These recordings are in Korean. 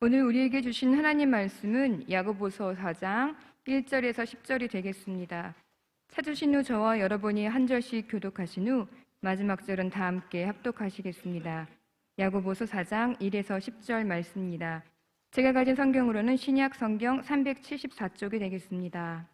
오늘 우리에게 주신 하나님 말씀은 야고보서 4장 1절에서 10절이 되겠습니다. 찾으신 후 저와 여러분이 한 절씩 교독하신 후 마지막 절은 다 함께 합독하시겠습니다. 야고보서 4장 1에서 10절 말씀입니다. 제가 가진 성경으로는 신약 성경 374쪽이 되겠습니다.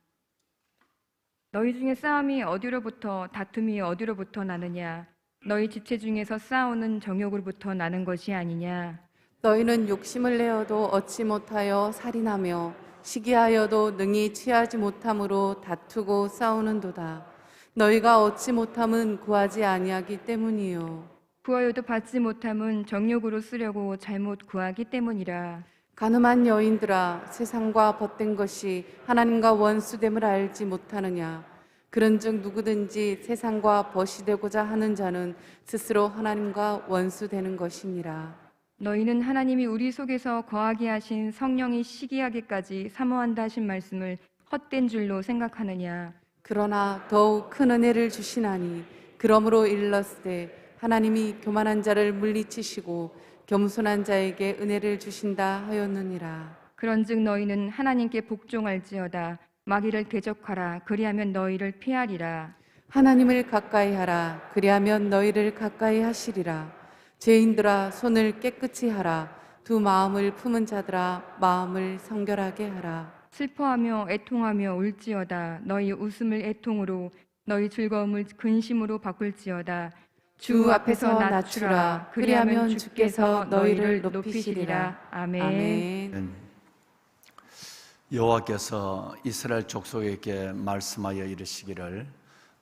너희 중에 싸움이 어디로부터 다툼이 어디로부터 나느냐? 너희 지체 중에서 싸우는 정욕으로부터 나는 것이 아니냐? 너희는 욕심을 내어도 얻지 못하여 살인하며 시기하여도 능히 취하지 못함으로 다투고 싸우는도다. 너희가 얻지 못함은 구하지 아니하기 때문이요. 구하여도 받지 못함은 정욕으로 쓰려고 잘못 구하기 때문이라. 가늠한 여인들아, 세상과 벗된 것이 하나님과 원수됨을 알지 못하느냐? 그런즉 누구든지 세상과 벗이 되고자 하는 자는 스스로 하나님과 원수되는 것이니라. 너희는 하나님이 우리 속에서 거하게 하신 성령이 시기하기까지 사모한다 하신 말씀을 헛된 줄로 생각하느냐? 그러나 더욱 큰 은혜를 주시나니 그러므로 일렀으되 하나님이 교만한 자를 물리치시고 겸손한 자에게 은혜를 주신다 하였느니라. 그런즉 너희는 하나님께 복종할지어다. 마귀를 대적하라. 그리하면 너희를 피하리라. 하나님을 가까이 하라. 그리하면 너희를 가까이 하시리라. 죄인들아, 손을 깨끗이 하라. 두 마음을 품은 자들아, 마음을 성결하게 하라. 슬퍼하며 애통하며 울지어다. 너희 웃음을 애통으로 너희 즐거움을 근심으로 바꿀지어다. 주 앞에서 낮추라. 그리하면 주께서 너희를 높이시리라. 아멘. 아멘. 여호와께서 이스라엘 족속에게 말씀하여 이르시기를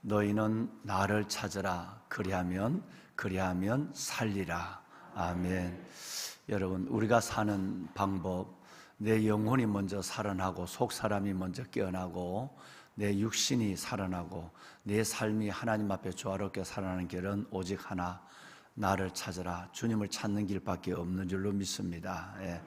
너희는 나를 찾으라. 그리하면 살리라. 아멘. 여러분, 우리가 사는 방법, 내 영혼이 먼저 살아나고 속 사람이 먼저 깨어나고 내 육신이 살아나고 내 삶이 하나님 앞에 조화롭게 살아나는 길은 오직 하나, 나를 찾으라. 주님을 찾는 길밖에 없는 줄로 믿습니다. 예.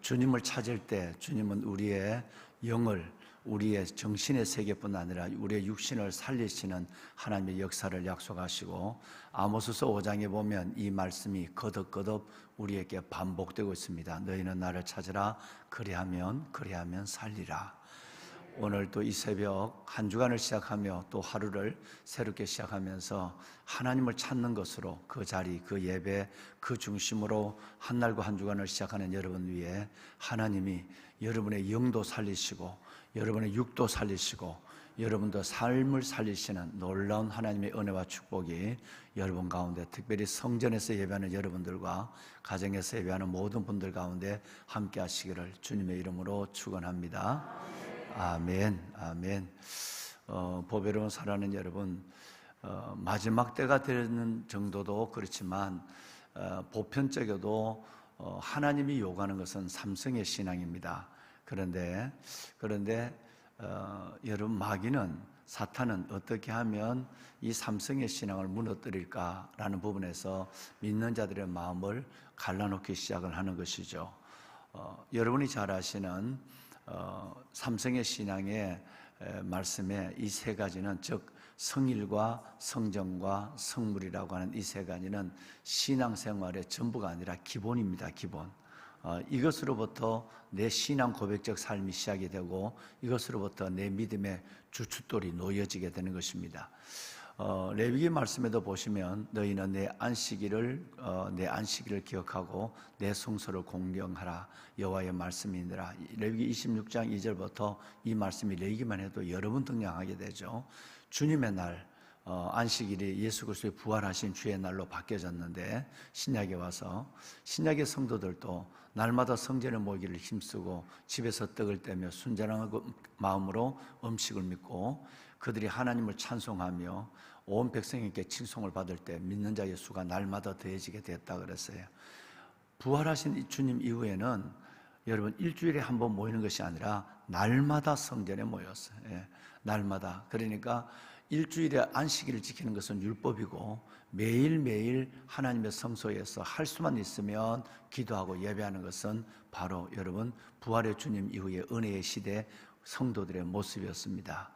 주님을 찾을 때 주님은 우리의 영을, 우리의 정신의 세계뿐 아니라 우리의 육신을 살리시는 하나님의 역사를 약속하시고, 아모스서 5장에 보면 이 말씀이 거듭거듭 우리에게 반복되고 있습니다. 너희는 나를 찾으라. 그리하면 살리라. 오늘 또 이 새벽 한 주간을 시작하며 또 하루를 새롭게 시작하면서 하나님을 찾는 것으로 그 자리, 그 예배, 그 중심으로 한 날과 한 주간을 시작하는 여러분 위해 하나님이 여러분의 영도 살리시고 여러분의 육도 살리시고 여러분도 삶을 살리시는 놀라운 하나님의 은혜와 축복이 여러분 가운데, 특별히 성전에서 예배하는 여러분들과 가정에서 예배하는 모든 분들 가운데 함께 하시기를 주님의 이름으로 축원합니다. 아멘. 아멘. 보배로운 사랑하는 여러분, 마지막 때가 되는 정도도 그렇지만 보편적으로도 하나님이 요구하는 것은 삼성의 신앙입니다. 그런데 여러분, 마귀는, 사탄은 어떻게 하면 이 삼성의 신앙을 무너뜨릴까라는 부분에서 믿는 자들의 마음을 갈라놓기 시작을 하는 것이죠. 여러분이 잘 아시는 삼성의 신앙의 말씀에 이 세 가지는, 즉 성일과 성정과 성물이라고 하는 이 세 가지는 신앙생활의 전부가 아니라 기본입니다. 기본. 이것으로부터 내 신앙 고백적 삶이 시작이 되고 이것으로부터 내 믿음의 주춧돌이 놓여지게 되는 것입니다. 레위기 말씀에도 보시면 너희는 내 안식일을 기억하고 내 성소를 공경하라. 여호와의 말씀이니라. 레위기 26장 2절부터 이 말씀이 레위기만 해도 여러 번 등장하게 되죠. 주님의 날, 안식일이 예수 그리스도의 부활하신 주의 날로 바뀌어졌는데, 신약에 와서 신약의 성도들도 날마다 성전에 모이기를 힘쓰고 집에서 떡을 떼며 순전한 마음으로 음식을 믿고 그들이 하나님을 찬송하며 온 백성에게 칭송을 받을 때 믿는 자의 수가 날마다 더해지게 됐다 그랬어요. 부활하신 이 주님 이후에는 여러분, 일주일에 한 번 모이는 것이 아니라 날마다 성전에 모였어요. 예, 날마다. 그러니까 일주일에 안식일을 지키는 것은 율법이고 매일매일 하나님의 성소에서 할 수만 있으면 기도하고 예배하는 것은 바로 여러분, 부활의 주님 이후의 은혜의 시대 성도들의 모습이었습니다.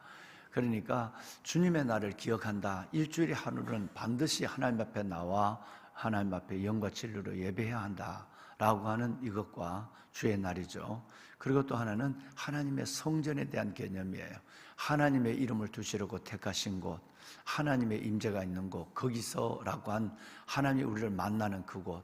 그러니까 주님의 날을 기억한다, 일주일에 하루는 반드시 하나님 앞에 나와 하나님 앞에 영과 진리로 예배해야 한다 라고 하는 이것과 주의 날이죠. 그리고 또 하나는 하나님의 성전에 대한 개념이에요. 하나님의 이름을 두시려고 택하신 곳, 하나님의 임재가 있는 곳, 거기서라고 한 하나님이 우리를 만나는 그곳.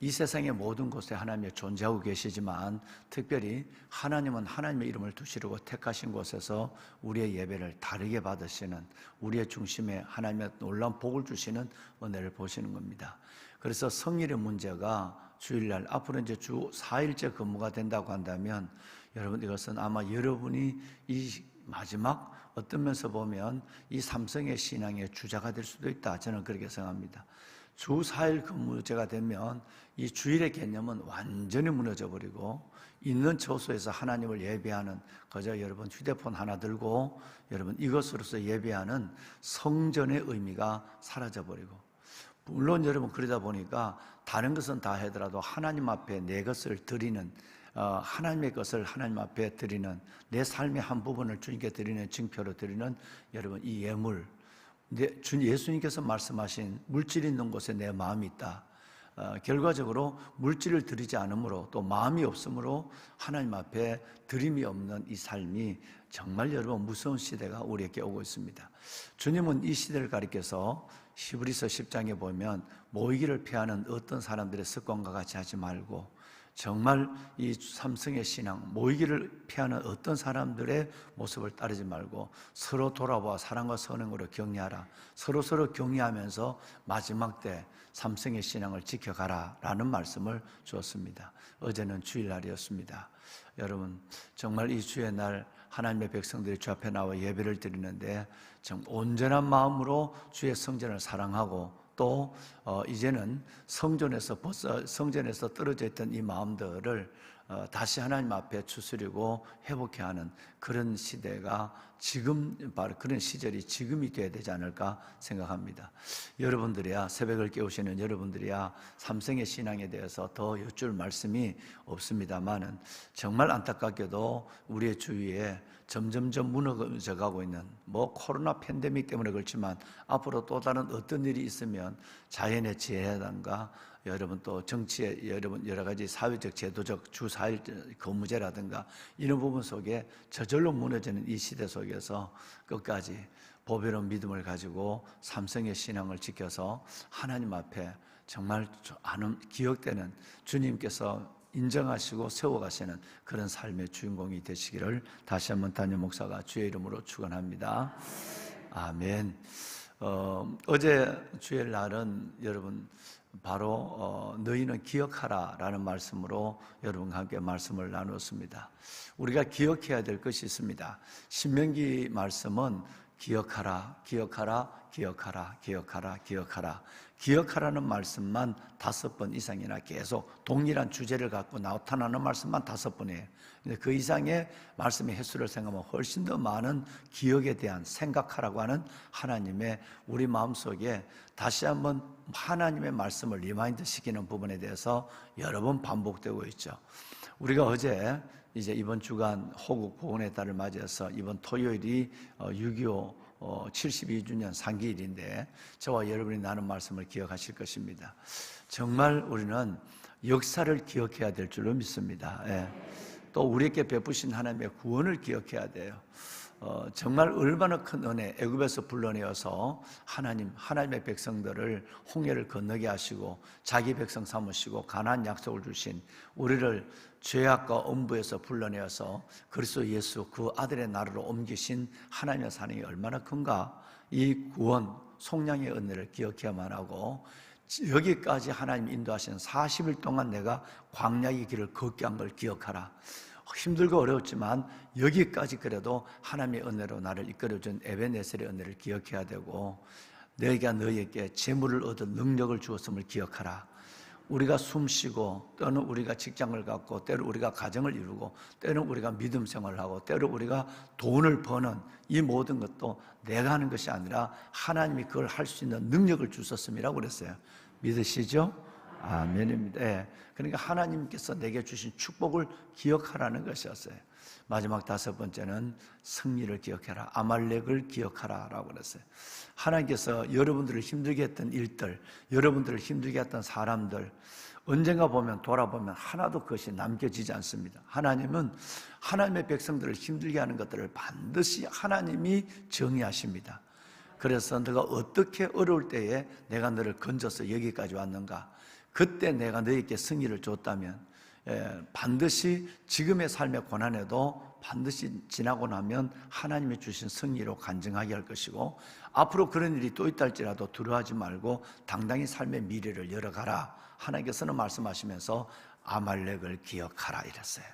이 세상의 모든 곳에 하나님이 존재하고 계시지만 특별히 하나님은 하나님의 이름을 두시려고 택하신 곳에서 우리의 예배를 다르게 받으시는, 우리의 중심에 하나님의 놀라운 복을 주시는 은혜를 보시는 겁니다. 그래서 성일의 문제가 주일날 앞으로 이제 주 4일째 근무가 된다고 한다면 여러분, 이것은 아마 여러분이 이 마지막 어떤 면에서 보면 이 삼성의 신앙의 주자가 될 수도 있다, 저는 그렇게 생각합니다. 주 4일 근무제가 되면 이 주일의 개념은 완전히 무너져 버리고 있는 처소에서 하나님을 예배하는, 그저 여러분 휴대폰 하나 들고 여러분 이것으로서 예배하는 성전의 의미가 사라져 버리고, 물론 여러분 그러다 보니까 다른 것은 다 하더라도 하나님 앞에 내 것을 드리는, 하나님의 것을 하나님 앞에 드리는, 내 삶의 한 부분을 주님께 드리는, 증표로 드리는 여러분 이 예물, 예수님께서 말씀하신 물질이 있는 곳에 내 마음이 있다. 결과적으로 물질을 드리지 않으므로 또 마음이 없으므로 하나님 앞에 드림이 없는 이 삶이 정말 여러분 무서운 시대가 우리에게 오고 있습니다. 주님은 이 시대를 가리켜서 히브리서 10장에 보면 모이기를 피하는 어떤 사람들의 습관과 같이 하지 말고, 정말 이 삼성의 신앙, 모이기를 피하는 어떤 사람들의 모습을 따르지 말고 서로 돌아보아 사랑과 선행으로 격려하라. 서로 격려하면서 마지막 때 삼성의 신앙을 지켜가라 라는 말씀을 주었습니다. 어제는 주일날이었습니다. 여러분, 정말 이 주의 날 하나님의 백성들이 주 앞에 나와 예배를 드리는데 정 온전한 마음으로 주의 성전을 사랑하고, 또 이제는 성전에서 떨어져 있던 이 마음들을 다시 하나님 앞에 추스리고 회복해 하는 그런 시대가 지금, 바로 그런 시절이 지금이 돼야 되지 않을까 생각합니다. 여러분들이야, 새벽을 깨우시는 여러분들이야 삼성의 신앙에 대해서 더 여쭐 말씀이 없습니다만은, 정말 안타깝게도 우리의 주위에 점점점 무너져가고 있는, 코로나 팬데믹 때문에 그렇지만 앞으로 또 다른 어떤 일이 있으면 자연의 재해라든가 여러분 또 정치의 여러분 여러 가지 사회적 제도적 주 4일 근무제라든가 이런 부분 속에 저절로 무너지는 이 시대 속에서 끝까지 보배로운 믿음을 가지고 삼성의 신앙을 지켜서 하나님 앞에 정말 기억되는, 주님께서 인정하시고 세워가시는 그런 삶의 주인공이 되시기를 다시 한번 담임 목사가 주의 이름으로 축원합니다. 아멘. 어제 주일 날은 여러분 바로 너희는 기억하라 라는 말씀으로 여러분과 함께 말씀을 나누었습니다. 우리가 기억해야 될 것이 있습니다. 신명기 말씀은 기억하라, 기억하라, 기억하라, 기억하라, 기억하라. 기억하라는 말씀만 5번 이상이나 계속 동일한 주제를 갖고 나타나는 말씀만 5번이에요. 근데 그 이상의 말씀의 횟수를 생각하면 훨씬 더 많은 기억에 대한 생각하라고 하는 하나님의 우리 마음속에 다시 한번 하나님의 말씀을 리마인드 시키는 부분에 대해서 여러 번 반복되고 있죠. 우리가 어제 이제 이번 주간 호국 복원의 달을 맞이해서 이번 토요일이 6.25 72주년 상기일인데 저와 여러분이 나눈 말씀을 기억하실 것입니다. 정말 우리는 역사를 기억해야 될 줄로 믿습니다. 예. 또 우리에게 베푸신 하나님의 구원을 기억해야 돼요. 정말 얼마나 큰 은혜, 애굽에서 불러내어서 하나님의 백성들을 홍해를 건너게 하시고 자기 백성 삼으시고 가나안 약속을 주신 우리를 죄악과 엄부에서 불러내어서 그리스도 예수 그 아들의 나라로 옮기신 하나님의 사랑이 얼마나 큰가. 이 구원, 속량의 은혜를 기억해야만 하고, 여기까지 하나님 인도하신 40일 동안 내가 광야의 길을 걷게 한 걸 기억하라. 힘들고 어려웠지만 여기까지 그래도 하나님의 은혜로 나를 이끌어준 에베네셀의 은혜를 기억해야 되고, 내가 너희에게 재물을 얻을 능력을 주었음을 기억하라. 우리가 숨쉬고, 때는 우리가 직장을 갖고, 때로 우리가 가정을 이루고, 때는 우리가 믿음 생활을 하고, 때로 우리가 돈을 버는 이 모든 것도 내가 하는 것이 아니라 하나님이 그걸 할 수 있는 능력을 주셨음이라고 그랬어요. 믿으시죠? 아멘입니다. 네. 그러니까 하나님께서 내게 주신 축복을 기억하라는 것이었어요. 마지막 5번째는 승리를 기억해라. 아말렉을 기억하라 라고 그랬어요. 하나님께서 여러분들을 힘들게 했던 일들, 여러분들을 힘들게 했던 사람들, 언젠가 돌아보면 하나도 그것이 남겨지지 않습니다. 하나님은 하나님의 백성들을 힘들게 하는 것들을 반드시 하나님이 정의하십니다. 그래서 너가 어떻게 어려울 때에 내가 너를 건져서 여기까지 왔는가? 그때 내가 너에게 승리를 줬다면 반드시 지금의 삶의 고난에도 반드시 지나고 나면 하나님이 주신 승리로 간증하게 할 것이고, 앞으로 그런 일이 또 있다 할지라도 두려워하지 말고 당당히 삶의 미래를 열어가라. 하나님께서는 말씀하시면서 아말렉을 기억하라 이랬어요.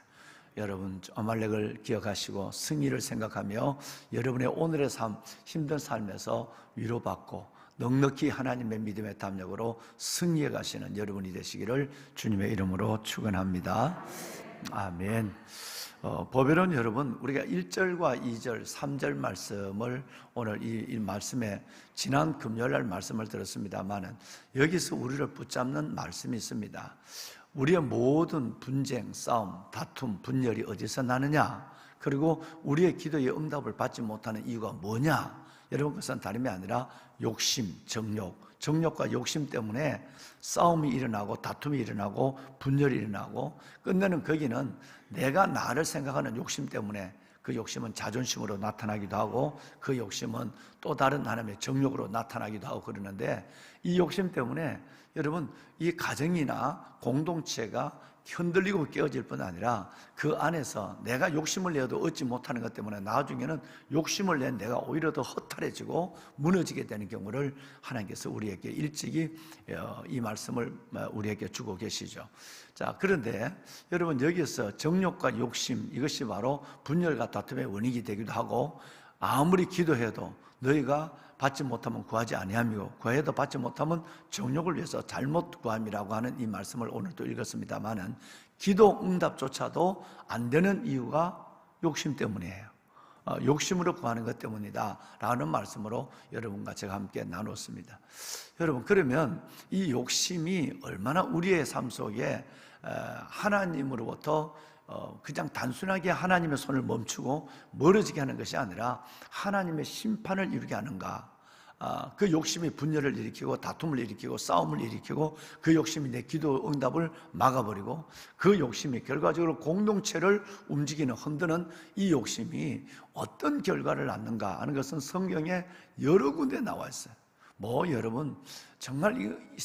여러분, 아말렉을 기억하시고 승리를 생각하며 여러분의 오늘의 삶, 힘든 삶에서 위로받고 넉넉히 하나님의 믿음의 담력으로 승리해 가시는 여러분이 되시기를 주님의 이름으로 축원합니다. 아멘. 보배로운 여러분, 우리가 1절과 2절, 3절 말씀을 오늘 이 말씀에 지난 금요일 날 말씀을 들었습니다만은 여기서 우리를 붙잡는 말씀이 있습니다. 우리의 모든 분쟁, 싸움, 다툼, 분열이 어디서 나느냐? 그리고 우리의 기도의 응답을 받지 못하는 이유가 뭐냐? 여러분, 그것은 다름이 아니라 욕심, 정욕과 욕심 때문에 싸움이 일어나고 다툼이 일어나고 분열이 일어나고 끝내는 거기는 내가 나를 생각하는 욕심 때문에 그 욕심은 자존심으로 나타나기도 하고 그 욕심은 또 다른 하나님의 정욕으로 나타나기도 하고 그러는데, 이 욕심 때문에 여러분 이 가정이나 공동체가 흔들리고 깨어질 뿐 아니라 그 안에서 내가 욕심을 내어도 얻지 못하는 것 때문에 나중에는 욕심을 낸 내가 오히려 더 허탈해지고 무너지게 되는 경우를 하나님께서 우리에게 일찍이 이 말씀을 우리에게 주고 계시죠. 자, 그런데 여러분, 여기서 정욕과 욕심, 이것이 바로 분열과 다툼의 원인이 되기도 하고, 아무리 기도해도 너희가 받지 못하면 구하지 아니함이고 구해도 받지 못하면 정욕을 위해서 잘못 구함이라고 하는 이 말씀을 오늘 또 읽었습니다마는, 기도 응답조차도 안 되는 이유가 욕심 때문이에요. 욕심으로 구하는 것 때문이다 라는 말씀으로 여러분과 제가 함께 나눴습니다. 여러분, 그러면 이 욕심이 얼마나 우리의 삶 속에 하나님으로부터 그냥 단순하게 하나님의 손을 멈추고 멀어지게 하는 것이 아니라 하나님의 심판을 이루게 하는가? 그 욕심이 분열을 일으키고 다툼을 일으키고 싸움을 일으키고 그 욕심이 내 기도 응답을 막아버리고 그 욕심이 결과적으로 공동체를 움직이는, 흔드는 이 욕심이 어떤 결과를 낳는가 하는 것은 성경에 여러 군데 나와 있어요. 여러분, 정말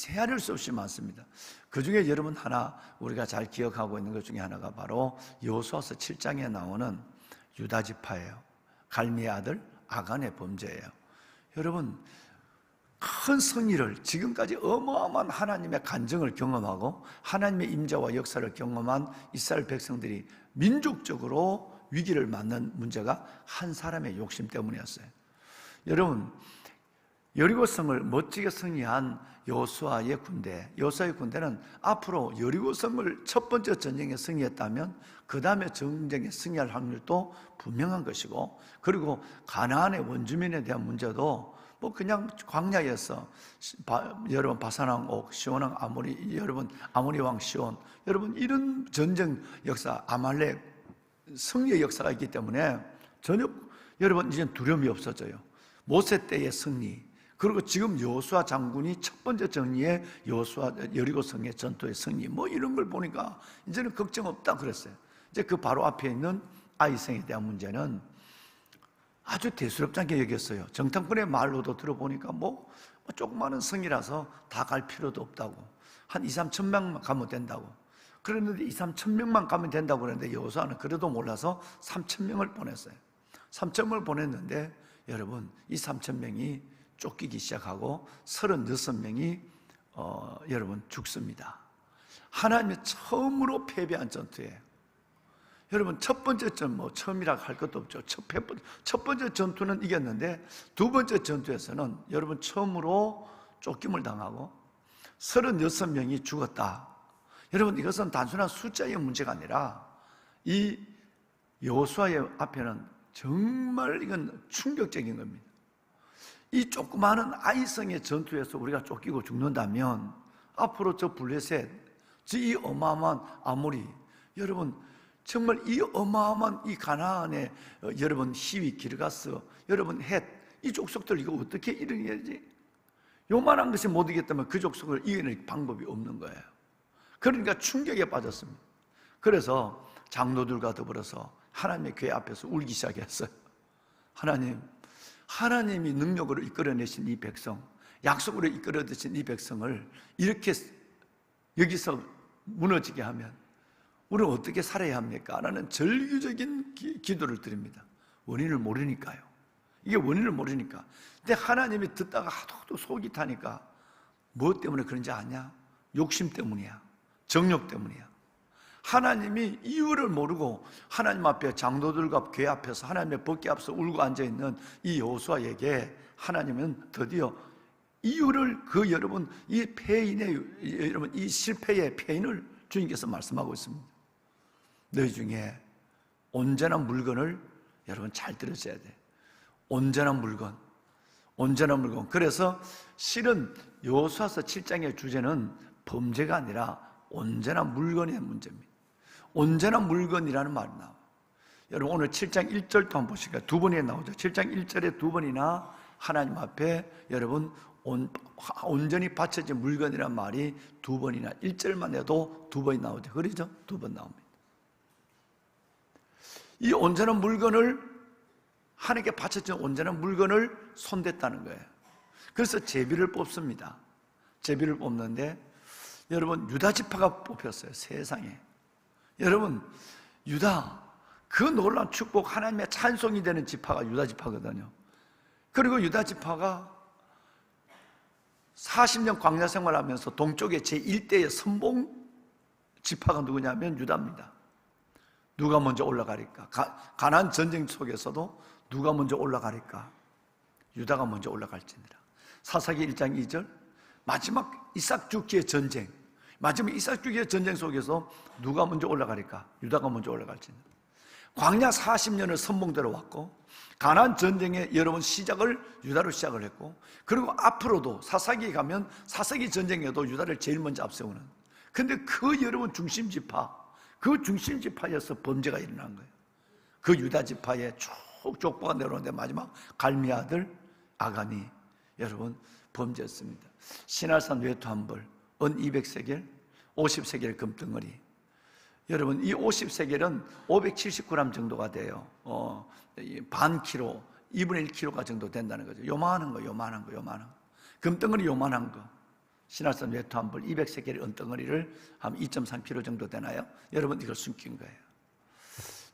헤아릴 수 없이 많습니다. 그 중에 여러분 하나 우리가 잘 기억하고 있는 것 중에 하나가 바로 여호수아서 7장에 나오는 유다 지파예요. 갈미의 아들 아간의 범죄예요. 여러분, 큰 승리를, 지금까지 어마어마한 하나님의 간증을 경험하고 하나님의 임재와 역사를 경험한 이스라엘 백성들이 민족적으로 위기를 맞는 문제가 한 사람의 욕심 때문이었어요. 여러분, 여리고성을 멋지게 승리한 여호수아의 군대는 앞으로 여리고성을 첫 번째 전쟁에 승리했다면 그 다음에 전쟁에 승리할 확률도 분명한 것이고, 그리고 가나안의 원주민에 대한 문제도 그냥 광야에서 여러분 바산왕 옥, 시온왕 아모리, 여러분 아모리 왕 시온, 여러분 이런 전쟁 역사, 아말렉 승리의 역사가 있기 때문에 전혀 여러분 이제 두려움이 없어져요. 모세 때의 승리, 그리고 지금 여호수아 장군이 첫 번째 정리의 여리고성의 전투의 승리, 이런 걸 보니까 이제는 걱정 없다 그랬어요. 이제 그 바로 앞에 있는 아이성에 대한 문제는 아주 대수롭지 않게 여겼어요. 정탐꾼의 말로도 들어보니까 조그마한 성이라서 다 갈 필요도 없다고, 한 2-3천 명만 가면 된다고 그랬는데 2-3천 명만 가면 된다고 그랬는데 여호수아는 그래도 몰라서 3천 명을 보냈어요. 3천 명을 보냈는데 여러분, 이 3천 명이 쫓기기 시작하고 36명이 여러분 죽습니다. 하나님이 처음으로 패배한 전투예요. 여러분, 첫 번째 전투, 처음이라 할 것도 없죠. 첫 번째 전투는 이겼는데 두 번째 전투에서는 여러분 처음으로 쫓김을 당하고 36명이 죽었다. 여러분, 이것은 단순한 숫자의 문제가 아니라 이 여호수아의 앞에는 정말 이건 충격적인 겁니다. 이 조그마한 아이성의 전투에서 우리가 쫓기고 죽는다면 앞으로 저 블레셋, 이 어마어마한 아모리, 여러분 정말 이 어마어마한 이 가나안의 여러분 히위, 기르가스, 여러분 헷, 이 족속들 이거 어떻게 이겨내지? 요만한 것이 못 이겼다면 그 족속을 이겨낼 방법이 없는 거예요. 그러니까 충격에 빠졌습니다. 그래서 장로들과 더불어서 하나님의 교회 앞에서 울기 시작했어요. 하나님이 능력으로 이끌어내신 이 백성, 약속으로 이끌어내신 이 백성을 이렇게 여기서 무너지게 하면 우리는 어떻게 살아야 합니까? 라는 절규적인 기도를 드립니다. 원인을 모르니까요. 이게 원인을 모르니까. 근데 하나님이 듣다가 하도 속이 타니까 뭐 때문에 그런지 아냐? 욕심 때문이야. 정욕 때문이야. 하나님이 이유를 모르고 하나님 앞에 장로들과 교회 앞에서 하나님의 법궤 앞에서 울고 앉아있는 이 여호수아에게 하나님은 드디어 이유를 여러분 이 패인의 여러분 이 실패의 패인을 주님께서 말씀하고 있습니다. 너희 중에 온전한 물건을 여러분 잘 들으셔야 돼. 온전한 물건. 그래서 실은 여호수아서 7장의 주제는 범죄가 아니라 온전한 물건의 문제입니다. 온전한 물건이라는 말이 나와요. 여러분 오늘 7장 1절도 한번 보실까요? 두 번이나 나오죠. 7장 1절에 두 번이나 하나님 앞에 여러분 온전히 바쳐진 물건이란 말이 두 번이나 1절만 해도 두 번이 나오죠. 그러죠? 두 번 나옵니다. 이 온전한 물건을 하나님께 바쳐진 온전한 물건을 손댔다는 거예요. 그래서 제비를 뽑습니다. 제비를 뽑는데 여러분 유다 지파가 뽑혔어요. 세상에. 여러분 유다 그 놀라운 축복 하나님의 찬송이 되는 지파가 유다 지파거든요. 그리고 유다 지파가 40년 광야 생활하면서 동쪽의 제1대의 선봉 지파가 누구냐면 유다입니다. 누가 먼저 올라가리까? 가나안 전쟁 속에서도 누가 먼저 올라가리까? 유다가 먼저 올라갈지니라. 사사기 1장 2절 마지막 이삭 죽기의 전쟁, 마지막 이삭 죽기의 전쟁 속에서 누가 먼저 올라가리까? 유다가 먼저 올라갈지니라. 광야 40년을 선봉대로 왔고 가나안 전쟁의 여러분 시작을 유다로 시작을 했고, 그리고 앞으로도 사사기에 가면 사사기 전쟁에도 유다를 제일 먼저 앞세우는, 근데 그 여러분 중심 지파, 그 중심 지파에서 범죄가 일어난 거예요. 그 유다 지파에 쭉 족보가 내려오는데 마지막 갈미 아들 아간이 여러분 범죄했습니다. 신할산 외투 한 벌, 은 200세겔, 50세겔 금덩어리. 여러분 이 50세겔은 579g 정도가 돼요. 반 킬로, 2분의 1kg가 정도 된다는 거죠. 요만한 거. 금덩어리 요만한 거. 신할산 외투 한 벌, 200세겔 은덩어리를 한 2.3kg 정도 되나요? 여러분 이걸 숨긴 거예요.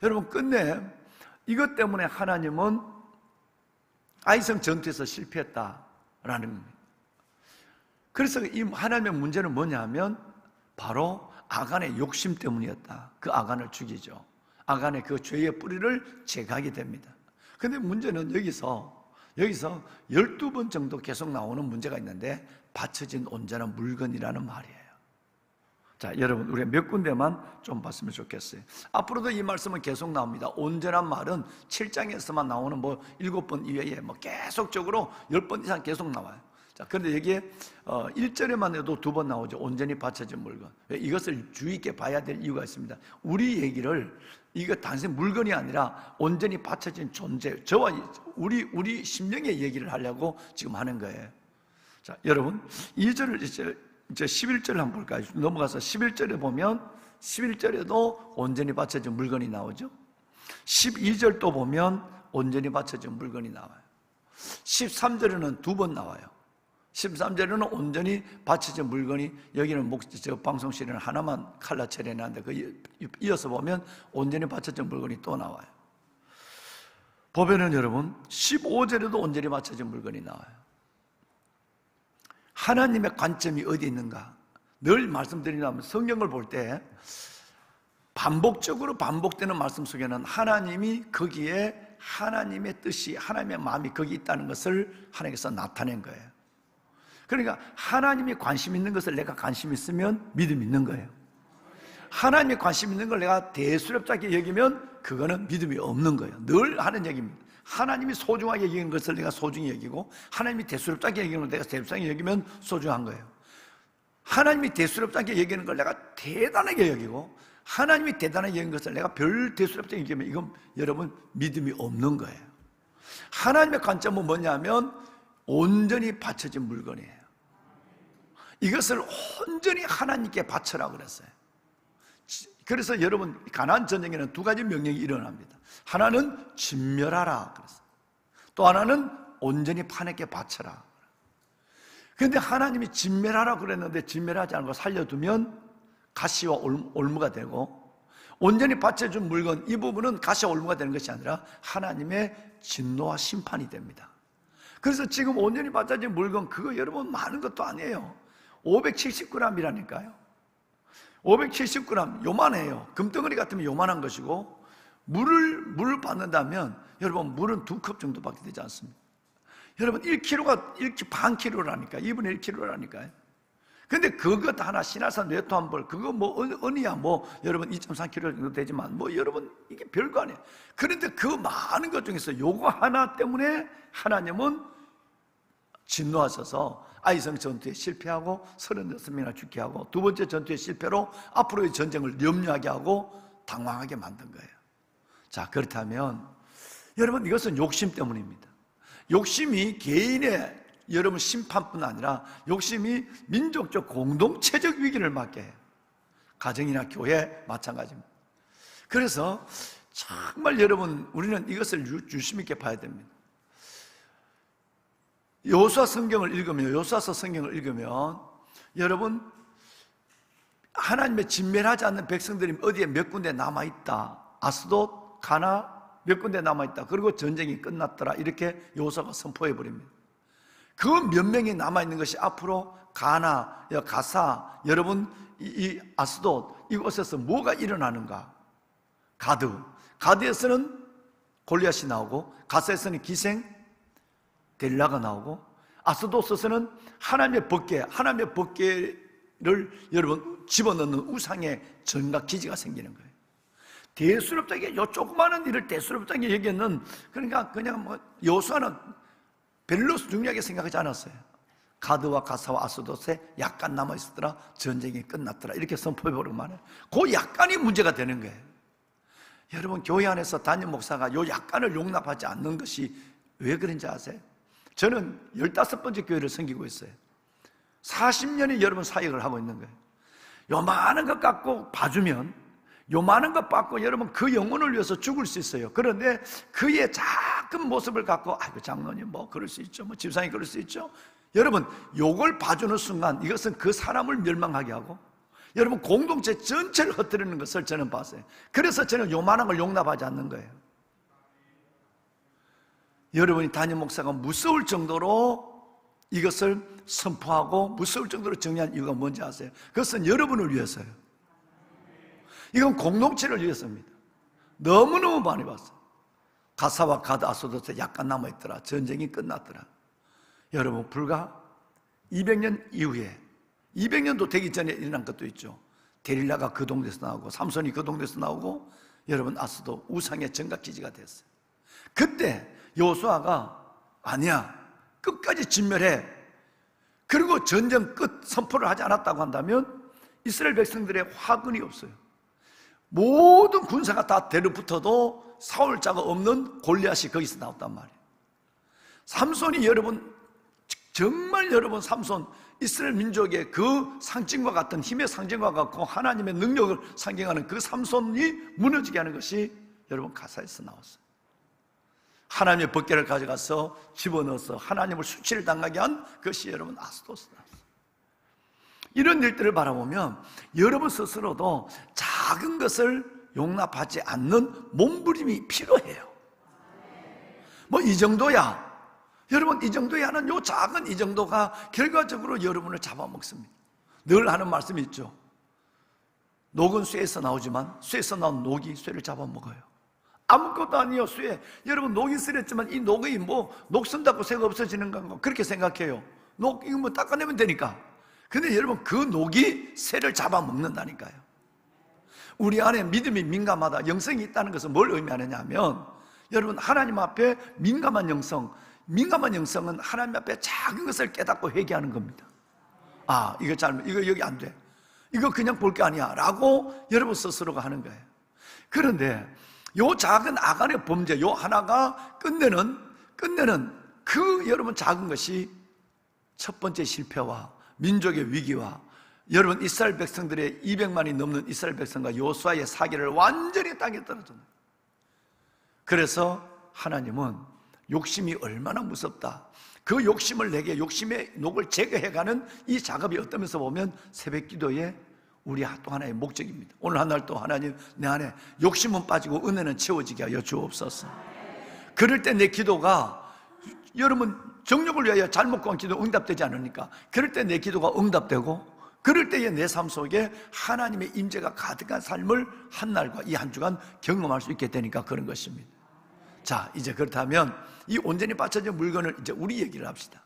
여러분 끝내 이것 때문에 하나님은 아이성 전투에서 실패했다라는 겁니다. 그래서 이 하나님의 문제는 뭐냐면 바로 아간의 욕심 때문이었다. 그 아간을 죽이죠. 아간의 그 죄의 뿌리를 제거하게 됩니다. 그런데 문제는 여기서 12번 정도 계속 나오는 문제가 있는데 바쳐진 온전한 물건이라는 말이에요. 자, 여러분 우리가 몇 군데만 좀 봤으면 좋겠어요. 앞으로도 이 말씀은 계속 나옵니다. 온전한 말은 7장에서만 나오는 7번 이외에 계속적으로 10번 이상 계속 나와요. 자, 그런데 여기에 1절에만 해도 2번 나오죠. 온전히 바쳐진 물건. 이것을 주의 있게 봐야 될 이유가 있습니다. 우리 얘기를 이거 단순히 물건이 아니라 온전히 바쳐진 존재, 저와 우리 심령의 얘기를 하려고 지금 하는 거예요. 자, 여러분 2절을 이제 11절 한번 볼까요? 넘어가서 11절에 보면 11절에도 온전히 바쳐진 물건이 나오죠. 12절도 보면 온전히 바쳐진 물건이 나와요. 13절에는 2번 나와요. 13절에는 온전히 바쳐진 물건이, 여기는 저 방송실에는 하나만 칼라 처리해놨는데 그 이어서 보면 온전히 바쳐진 물건이 또 나와요. 보면은 여러분 15절에도 온전히 바쳐진 물건이 나와요. 하나님의 관점이 어디 있는가? 늘 말씀드리냐면 성경을 볼 때 반복적으로 반복되는 말씀 속에는 하나님이 거기에 하나님의 뜻이, 하나님의 마음이 거기 있다는 것을 하나님께서 나타낸 거예요. 그러니까 하나님이 관심 있는 것을 내가 관심 있으면 믿음이 있는 거예요. 하나님이 관심 있는 걸 내가 대수롭게 여기면 그거는 믿음이 없는 거예요. 늘 하는 얘기입니다. 하나님이 소중하게 여기는 것을 내가 소중히 여기고, 하나님이 대수롭게 여기는 걸 내가 대수롭게 여기면 소중한 거예요. 하나님이 대수롭게 여기는 걸 내가 대단하게 여기고, 하나님이 대단하게 여기는 것을 내가 별 대수롭게 여기면 이건 여러분 믿음이 없는 거예요. 하나님의 관점은 뭐냐면 온전히 바쳐진 물건이에요. 이것을 온전히 하나님께 바쳐라 그랬어요. 그래서 여러분 가나안 전쟁에는 두 가지 명령이 일어납니다. 하나는 진멸하라 그랬어요. 또 하나는 온전히 하나님께 바쳐라. 그런데 하나님이 진멸하라 그랬는데 진멸하지 않고 살려두면 가시와 올무가 되고, 온전히 바쳐준 물건 이 부분은 가시와 올무가 되는 것이 아니라 하나님의 진노와 심판이 됩니다. 그래서 지금 온전히 바쳐진 물건 그거 여러분 많은 것도 아니에요. 570g이라니까요 570g 요만해요. 금덩어리 같으면 요만한 것이고, 물을 받는다면 여러분 물은 2컵 정도밖에 되지 않습니다. 여러분 1kg가 반 킬로라니까, 2분의 1kg라니까요. 근데 그것 하나 신화산 외투 한 벌, 그거 뭐 언니야 뭐 여러분 2.3kg 정도 되지만 뭐 여러분 이게 별거 아니에요. 그런데 그 많은 것 중에서 요거 하나 때문에 하나님은 진노하셔서 아이성 전투에 실패하고 36명이나 죽게 하고, 두 번째 전투의 실패로 앞으로의 전쟁을 염려하게 하고 당황하게 만든 거예요. 자, 그렇다면 여러분 이것은 욕심 때문입니다. 욕심이 개인의 여러분 심판뿐 아니라 욕심이 민족적 공동체적 위기를 맞게 해요. 가정이나 교회 마찬가지입니다. 그래서 정말 여러분 우리는 이것을 유심 있게 봐야 됩니다. 여호수아 성경을 읽으면, 여호수아서 성경을 읽으면 여러분 하나님의 진멸하지 않는 백성들이 어디에 몇 군데 남아있다, 아스돗, 가나 몇 군데 남아있다, 그리고 전쟁이 끝났더라, 이렇게 여호수아가 선포해 버립니다. 그 몇 명이 남아있는 것이 앞으로 가나, 가사, 여러분 이 아스돗 이곳에서 뭐가 일어나는가? 가드에서는 골리앗이 나오고, 가사에서는 기생 델라가 나오고, 아스돗에서는 하나님의 법궤를 여러분 집어넣는 우상의 전각 기지가 생기는 거예요. 대수롭다게 요 조그마한 일을 대수롭다게 여기는, 그러니까 그냥 뭐 여호수아는 별로 중요하게 생각하지 않았어요. 가드와 가사와 아스돗에 약간 남아있었더라, 전쟁이 끝났더라, 이렇게 선포해버리고 말해요. 그 약간이 문제가 되는 거예요. 여러분 교회 안에서 담임 목사가 요 약간을 용납하지 않는 것이 왜 그런지 아세요? 저는 15번째 교회를 섬기고 있어요. 40년이 여러분 사역을 하고 있는 거예요. 요만한 것 갖고 봐주면, 요만한 것 받고 여러분 그 영혼을 위해서 죽을 수 있어요. 그런데 그의 작은 모습을 갖고 아이고 장로님 뭐 그럴 수 있죠, 뭐 집사님 그럴 수 있죠. 여러분 요걸 봐주는 순간 이것은 그 사람을 멸망하게 하고 여러분 공동체 전체를 흩뜨리는 것을 저는 봤어요. 그래서 저는 요만한 걸 용납하지 않는 거예요. 여러분이 담임 목사가 무서울 정도로 이것을 선포하고 무서울 정도로 정리한 이유가 뭔지 아세요? 그것은 여러분을 위해서요. 이건 공동체를 위해서입니다. 너무너무 많이 봤어요. 가사와 가드 아스돗에 약간 남아있더라, 전쟁이 끝났더라. 여러분 불과 200년 이후에, 200년도 되기 전에 일어난 것도 있죠. 데릴라가 그 동네에서 나오고 삼손이 그 동네에서 나오고 여러분 아스돗 우상의 전각기지가 됐어요. 그때 여호수아가 아니야, 끝까지 진멸해, 그리고 전쟁 끝 선포를 하지 않았다고 한다면 이스라엘 백성들의 화근이 없어요. 모든 군사가 다 대르붙어도 싸울 자가 없는 골리앗이 거기서 나왔단 말이에요. 삼손이 여러분 정말 여러분 삼손 이스라엘 민족의 그 상징과 같은 힘의 상징과 같고 하나님의 능력을 상징하는 그 삼손이 무너지게 하는 것이 여러분 가사에서 나왔어요. 하나님의 법궤를 가져가서 집어넣어서 하나님을 수치를 당하게 한 것이 여러분 아스돗에서 나왔어요. 이런 일들을 바라보면 여러분 스스로도 작은 것을 용납하지 않는 몸부림이 필요해요. 뭐 이 정도야, 여러분 이 정도야 하는 요 작은 이 정도가 결과적으로 여러분을 잡아먹습니다. 늘 하는 말씀이 있죠. 녹은 쇠에서 나오지만 쇠에서 나온 녹이 쇠를 잡아먹어요. 아무것도 아니에요. 쇠, 여러분 녹이 쓰렸지만 이 녹이 뭐 녹 쓴다고 쇠가 없어지는 건가, 그렇게 생각해요. 녹 이거 뭐 닦아내면 되니까. 근데 여러분 그 녹이 쇠를 잡아먹는다니까요. 우리 안에 믿음이 민감하다, 영성이 있다는 것은 뭘 의미하느냐 하면 여러분 하나님 앞에 민감한 영성은 하나님 앞에 작은 것을 깨닫고 회개하는 겁니다. 아, 이거 잘못, 이거 여기 안 돼, 이거 그냥 볼 게 아니야 라고 여러분 스스로가 하는 거예요. 그런데 요 작은 아간의 범죄 요 하나가 끝내는 그 여러분 작은 것이 첫 번째 실패와 민족의 위기와 여러분 이스라엘 백성들의 200만이 넘는 이스라엘 백성과 여호수아의 사기를 완전히 땅에 떨어졌어요. 그래서 하나님은 욕심이 얼마나 무섭다, 그 욕심을 내게 욕심의 녹을 제거해가는 이 작업이 어떤 면에서 보면 새벽기도의 우리 또 하나의 목적입니다. 오늘 한 날 또 하나님 내 안에 욕심은 빠지고 은혜는 채워지게 하여 주옵소서. 그럴 때 내 기도가 여러분 정욕을 위하여 잘못 구한 기도 응답되지 않으니까 그럴 때 내 기도가 응답되고 그럴 때에 내 삶 속에 하나님의 임재가 가득한 삶을 한 날과 이 한 주간 경험할 수 있게 되니까 그런 것입니다. 자, 이제 그렇다면 이 온전히 받쳐진 물건을 이제 우리 얘기를 합시다.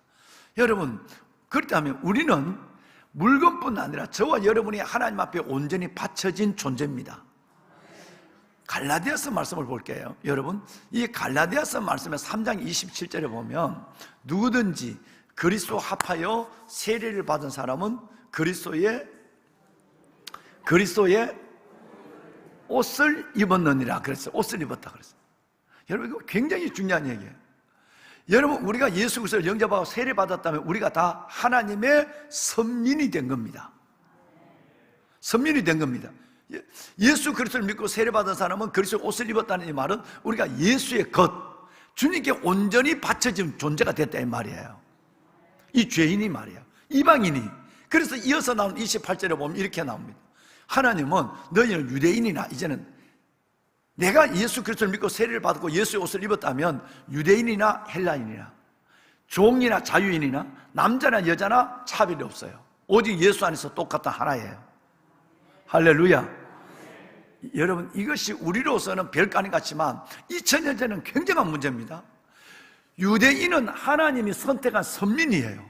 여러분, 그렇다면 우리는 물건뿐 아니라 저와 여러분이 하나님 앞에 온전히 받쳐진 존재입니다. 갈라디아서 말씀을 볼게요. 여러분, 이 갈라디아서 말씀의 3장 27절에 보면 누구든지 그리스도 합하여 세례를 받은 사람은 그리스도의 옷을 입었느니라 그랬어요. 옷을 입었다 그랬어요. 여러분, 이거 굉장히 중요한 얘기예요. 여러분, 우리가 예수 그리스도를 영접하고 세례 받았다면 우리가 다 하나님의 선민이 된 겁니다. 선민이 된 겁니다. 예수 그리스도를 믿고 세례 받은 사람은 그리스도의 옷을 입었다는 이 말은 우리가 예수의 것, 주님께 온전히 바쳐진 존재가 됐다 이 말이에요. 이 죄인이 말이에요. 이방인이. 그래서 이어서 나온 28절에 보면 이렇게 나옵니다. 하나님은 너희는 유대인이나 이제는 내가 예수 그리스도를 믿고 세례를 받고 예수의 옷을 입었다면 유대인이나 헬라인이나 종이나 자유인이나 남자나 여자나 차별이 없어요. 오직 예수 안에서 똑같은 하나예요. 할렐루야. 여러분, 이것이 우리로서는 별거 아닌 것 같지만 2000년 전에는 굉장한 문제입니다. 유대인은 하나님이 선택한 선민이에요.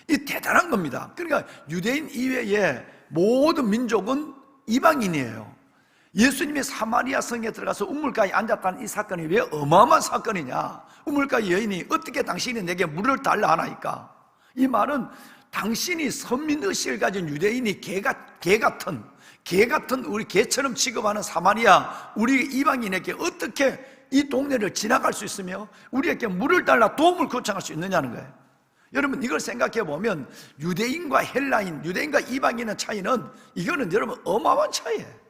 이 대단한 겁니다. 그러니까 유대인 이외의 모든 민족은 이방인이에요. 예수님이 사마리아 성에 들어가서 우물가에 앉았다는 이 사건이 왜 어마어마한 사건이냐. 우물가 여인이 어떻게 당신이 내게 물을 달라 하나이까. 이 말은 당신이 선민의식을 가진 유대인이 개 같은 우리 개처럼 취급하는 사마리아 우리 이방인에게 어떻게 이 동네를 지나갈 수 있으며 우리에게 물을 달라 도움을 요청할 수 있느냐는 거예요. 여러분, 이걸 생각해 보면 유대인과 헬라인, 유대인과 이방인의 차이는 이거는 여러분 어마어마한 차이예요.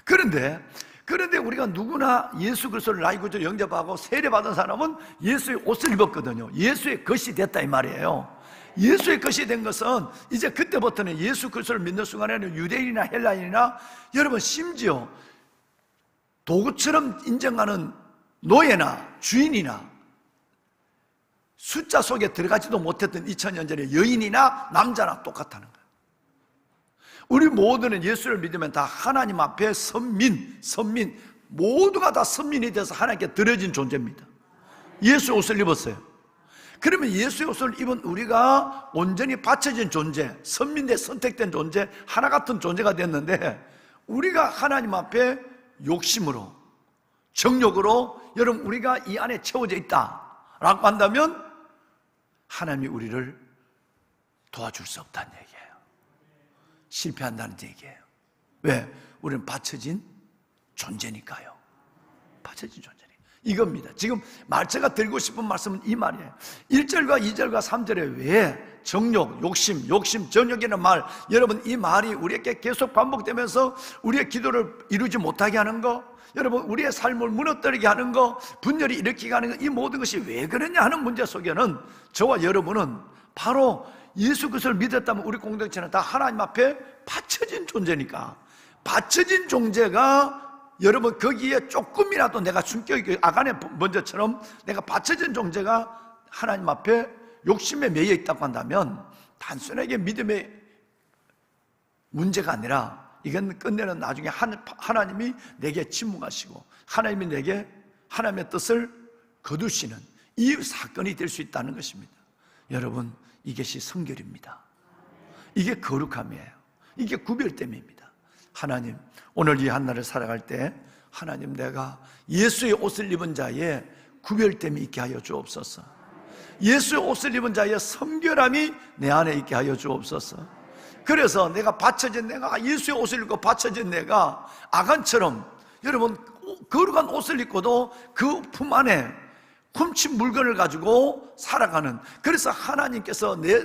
그런데 우리가 누구나 예수 그리스도를 나의 구주로 영접하고 세례받은 사람은 예수의 옷을 입었거든요. 예수의 것이 됐다 이 말이에요. 예수의 것이 된 것은 이제 그때부터는 예수 그리스도를 믿는 순간에는 유대인이나 헬라인이나 여러분 심지어 도구처럼 인정하는 노예나 주인이나 숫자 속에 들어가지도 못했던 2000년 전에 여인이나 남자나 똑같다는 거예요. 우리 모두는 예수를 믿으면 다 하나님 앞에 선민 모두가 다 선민이 돼서 하나님께 드려진 존재입니다. 예수의 옷을 입었어요. 그러면 예수의 옷을 입은 우리가 온전히 바쳐진 존재, 선민 대 선택된 존재, 하나 같은 존재가 됐는데 우리가 하나님 앞에 욕심으로, 정욕으로 여러분 우리가 이 안에 채워져 있다라고 한다면 하나님이 우리를 도와줄 수 없다는 얘기예요. 실패한다는 얘기예요. 왜? 우리는 바쳐진 존재니까요. 바쳐진 존재니까. 이겁니다. 지금 제가 드리고 싶은 말씀은 이 말이에요. 1절과 2절과 3절에 왜 정욕, 욕심, 정욕이라는 말, 여러분 이 말이 우리에게 계속 반복되면서 우리의 기도를 이루지 못하게 하는 거, 여러분 우리의 삶을 무너뜨리게 하는 거, 분열이 일으키게 하는 거, 이 모든 것이 왜 그러냐 하는 문제 속에는 저와 여러분은 바로 예수 그리스도를 믿었다면 우리 공동체는 다 하나님 앞에 바쳐진 존재니까, 바쳐진 존재가 여러분 거기에 조금이라도 내가 숨겨있고 아간의 먼저처럼 내가 바쳐진 존재가 하나님 앞에 욕심에 매여 있다고 한다면 단순하게 믿음의 문제가 아니라 이건 끝내는 나중에 하나님이 내게 침묵하시고 하나님이 내게 하나님의 뜻을 거두시는 이 사건이 될 수 있다는 것입니다. 여러분, 이것이 성결입니다. 이게 거룩함이에요. 이게 구별됨입니다. 하나님, 오늘 이 한날을 살아갈 때 하나님, 내가 예수의 옷을 입은 자의 구별됨이 있게 하여 주옵소서. 예수의 옷을 입은 자의 성결함이 내 안에 있게 하여 주옵소서. 그래서 내가 예수의 옷을 입고 바쳐진 내가 아간처럼 여러분 거룩한 옷을 입고도 그 품 안에 훔친 물건을 가지고 살아가는, 그래서 하나님께서 내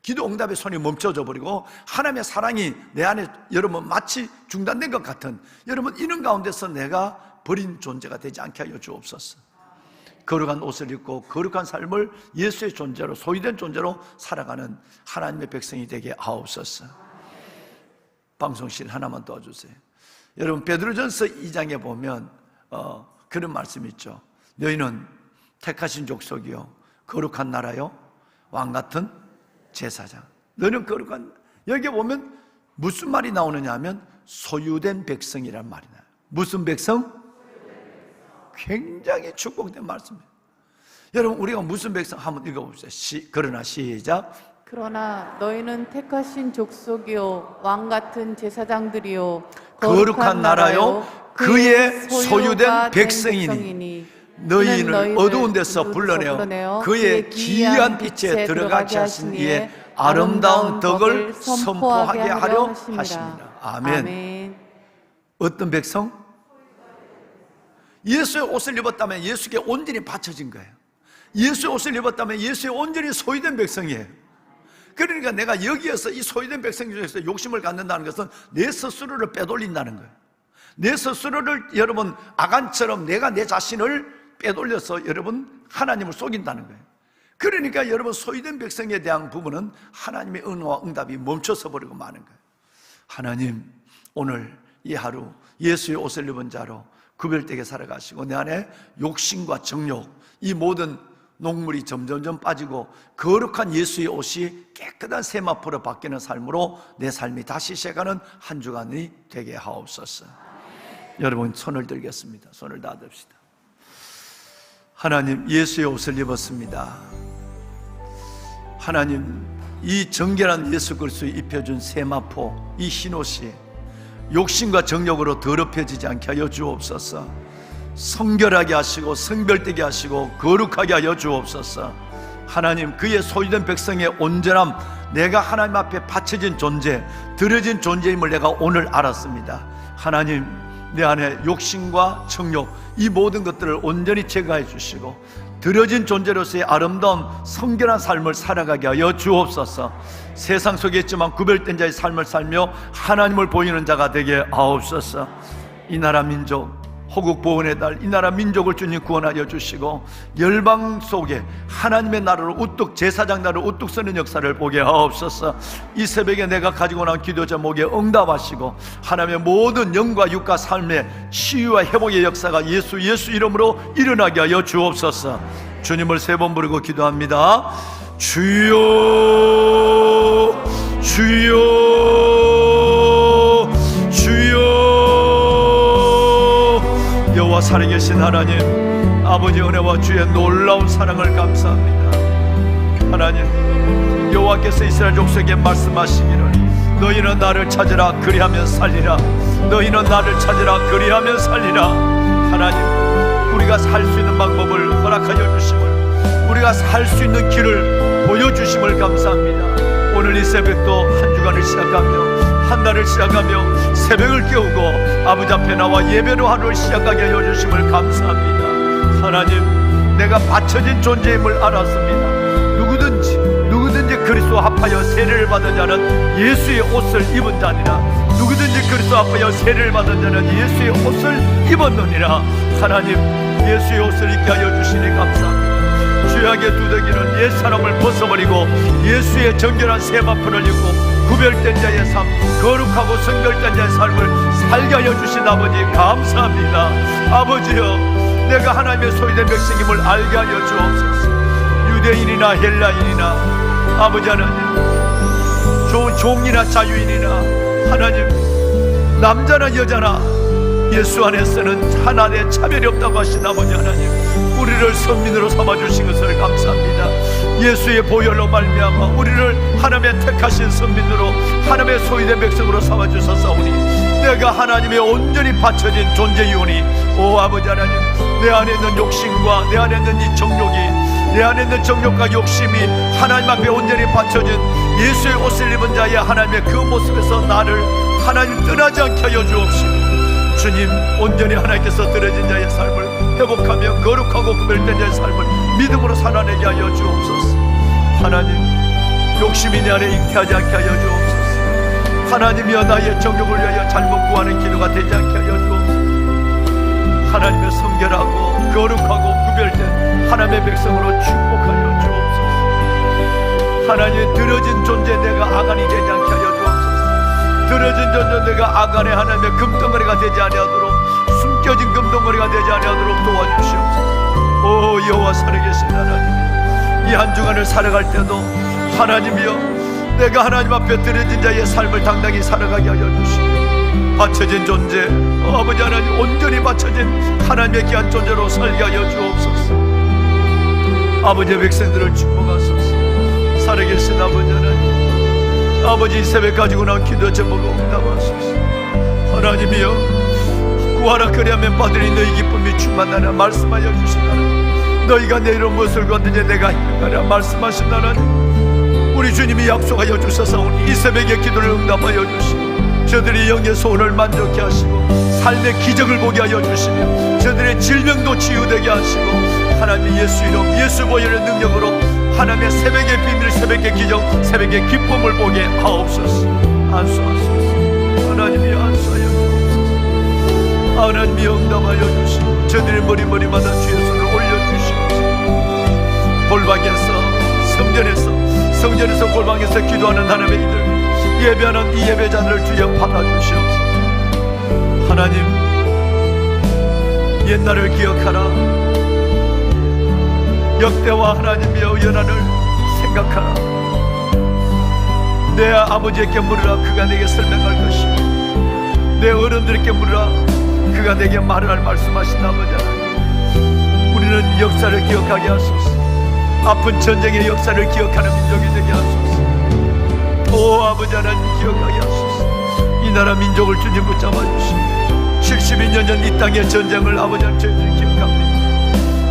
기도 응답의 손이 멈춰져 버리고 하나님의 사랑이 내 안에 여러분 마치 중단된 것 같은 여러분 이런 가운데서 내가 버린 존재가 되지 않게 하여 주옵소서. 거룩한 옷을 입고 거룩한 삶을 예수의 존재로 소유된 존재로 살아가는 하나님의 백성이 되게 하옵소서. 방송실 하나만 도와주세요. 여러분 베드로전서 2장에 보면 그런 말씀이 있죠. 너희는 택하신 족속이요 거룩한 나라요 왕같은 제사장. 너희는 거룩한, 여기 보면 무슨 말이 나오느냐 하면 소유된 백성이란 말이 나요. 무슨 백성? 굉장히 축복된 말씀이에요. 여러분 우리가 무슨 백성 한번 읽어봅시다. 그러나 시작. 그러나 너희는 택하신 족속이요 왕 같은 제사장들이요 거룩한 나라요 그의 소유된 백성이니 너희는 어두운 데서 불러내어 그의 기이한 빛에 들어가게 하신 이의 아름다운 덕을 선포하게 하려 하십니다. 아멘. 어떤 백성? 예수의 옷을 입었다면 예수께 온전히 바쳐진 거예요. 예수의 옷을 입었다면 예수의 온전히 소유된 백성이에요. 그러니까 내가 여기에서 이 소유된 백성 중에서 욕심을 갖는다는 것은 내 스스로를 빼돌린다는 거예요. 내 스스로를 여러분 아간처럼 내가 내 자신을 빼돌려서 여러분 하나님을 속인다는 거예요. 그러니까 여러분 소유된 백성에 대한 부분은 하나님의 은혜와 응답이 멈춰서 버리고 마는 거예요. 하나님 오늘 이 하루 예수의 옷을 입은 자로 구별되게 살아가시고 내 안에 욕심과 정욕 이 모든 녹물이 점점점 빠지고 거룩한 예수의 옷이 깨끗한 세마포로 바뀌는 삶으로 내 삶이 다시 시작하는 한 주간이 되게 하옵소서. 여러분 손을 들겠습니다. 손을 다 듭시다. 하나님 예수의 옷을 입었습니다. 하나님 이 정결한 예수 그리스도의 입혀준 세마포 이 흰옷이 욕심과 정욕으로 더럽혀지지 않게 하여 주옵소서. 성결하게 하시고 성별되게 하시고 거룩하게 하여 주옵소서. 하나님 그의 소유된 백성의 온전함 내가 하나님 앞에 바쳐진 존재 드려진 존재임을 내가 오늘 알았습니다. 하나님 내 안에 욕심과 정욕 이 모든 것들을 온전히 제거해 주시고 드려진 존재로서의 아름다운 성결한 삶을 살아가게 하여 주옵소서. 세상 속에 있지만 구별된 자의 삶을 살며 하나님을 보이는 자가 되게 하옵소서. 이 나라 민족 호국 보훈의 달 이 나라 민족을 주님 구원하여 주시고 열방 속에 하나님의 나라를 우뚝 제사장 나라를 우뚝 서는 역사를 보게 하옵소서. 이 새벽에 내가 가지고 나온 기도 제목에 응답하시고 하나님의 모든 영과 육과 삶의 치유와 회복의 역사가 예수 이름으로 일어나게 하여 주옵소서. 주님을 세 번 부르고 기도합니다. 주여 주여 주여. 여호와 살아계신 하나님 아버지 은혜와 주의 놀라운 사랑을 감사합니다. 하나님 여호와께서 이스라엘 족속에게 말씀하시기를 너희는 나를 찾으라 그리하면 살리라. 너희는 나를 찾으라 그리하면 살리라. 하나님 우리가 살 수 있는 방법을 허락하여 주심을 우리가 살 수 있는 길을 보여주심을 감사합니다. 오늘 이 새벽도 한 주간을 시작하며 한 달을 시작하며 새벽을 깨우고 아버지 앞에 나와 예배로 하루를 시작하게 하여 주심을 감사합니다. 하나님 내가 바쳐진 존재임을 알았습니다. 누구든지 그리스도 합하여 세례를 받은 자는 예수의 옷을 입은 자니라. 누구든지 그리스도 합하여 세례를 받은 자는 예수의 옷을 입었느니라. 하나님 예수의 옷을 입게 하여 주시니 감사합니다. 죄악의 두더기는 옛 사람을 벗어버리고 예수의 정결한 세마포를 입고 구별된 자의 삶 거룩하고 성별된 자의 삶을 살게 하여 주신 아버지 감사합니다. 아버지여 내가 하나님의 소유된 백성임을 알게 하여 주옵소서. 유대인이나 헬라인이나 아버지 하나님 좋은 종이나 자유인이나 하나님 남자나 여자나 예수 안에서는 하나님의 차별이 없다고 하신 아버지 하나님 우리를 선민으로 삼아주신 것을 감사합니다. 예수의 보혈로 말미암아 우리를 하나님의 택하신 선민으로 하나님의 소유된 백성으로 삼아주셨사오니 내가 하나님의 온전히 바쳐진 존재이오니 오 아버지 하나님 내 안에 있는 욕심과 내 안에 있는 이 정욕이 내 안에 있는 정욕과 욕심이 하나님 앞에 온전히 바쳐진 예수의 옷을 입은 자의 하나님의 그 모습에서 나를 하나님 떠나지 않게 하여 주옵시고 주님 온전히 하나님께서 드려진 자의 삶을 회복하며 거룩하고 구별된 자의 삶을 믿음으로 살아내게 하여 주옵소서. 하나님 욕심이 내 안에 잉태하지 않게 하여 주옵소서. 하나님이여 나의 정욕을 위하여 잘못 구하는 기도가 되지 않게 하여 주옵소서. 하나님의 성결하고 거룩하고 구별된 하나님의 백성으로 축복하여 주옵소서. 하나님의 들어진 존재 내가 아간이 되지 않게 하여 주옵소서. 들어진 존재 내가 아간의 하나님의 금덩어리가 되지 아니하도록, 숨겨진 금덩어리가 되지 아니하도록 도와주시옵소서. 오 여호와 살아계신 하나님, 이 한 주간을 살아갈 때도 하나님이여 내가 하나님 앞에 들어진 자의 삶을 당당히 살아가게 하여 주시고, 바쳐진 존재 아버지 하나님, 온전히 바쳐진 하나님의 귀한 존재로 살게 하여 주옵소서. 아버지의 백성들을 축복하소서. 살아계신 아버지 하나님, 아버지 이 새벽 가지고 나온 기도 제목을 응답하소서. 하나님이여 구하라 그리하면 받으리 너희 기쁨이 충만하라 말씀하여 주신 하나님, 너희가 내 이름 무엇을 구하든지 내가 행하라 말씀하신 하나님, 우리 주님이 약속하여 주셔서 이 새벽의 기도를 응답하여 주시고, 저들이 영의 소원을 만족케 하시고 삶의 기적을 보게 하여 주시며 저들의 질병도 치유되게 하시고, 하나님의 예수 이름 예수 보혈의 능력으로 하나님의 새벽의 비밀, 새벽의 기적, 새벽의 기쁨을 보게 하옵소서. 안수하소서. 하나님이 안수하여 주옵소서. 하나님이 응답하여 주시고 저들의 머리마다 주의 손을 올려주시옵소서. 골방에서 성전에서 골방에서 기도하는 하나님의 이들, 예배하는 이 예배자들을 주여 받아주시옵소서. 하나님, 옛날을 기억하라. 역대와 하나님의 연한을 생각하라. 내 아버지에게 물으라 그가 내게 설명할 것이요, 내 어른들에게 물으라 그가 내게 말할 말씀하신 아버지 하나님, 우리는 역사를 기억하게 하소서. 아픈 전쟁의 역사를 기억하는 민족이 되게 하소서. 오 아버지 하나님, 기억하게 하소서. 이 나라 민족을 주님 붙잡아 주시고 72년 전 이 땅의 전쟁을 아버지 하나님 저희들이 기억합니다.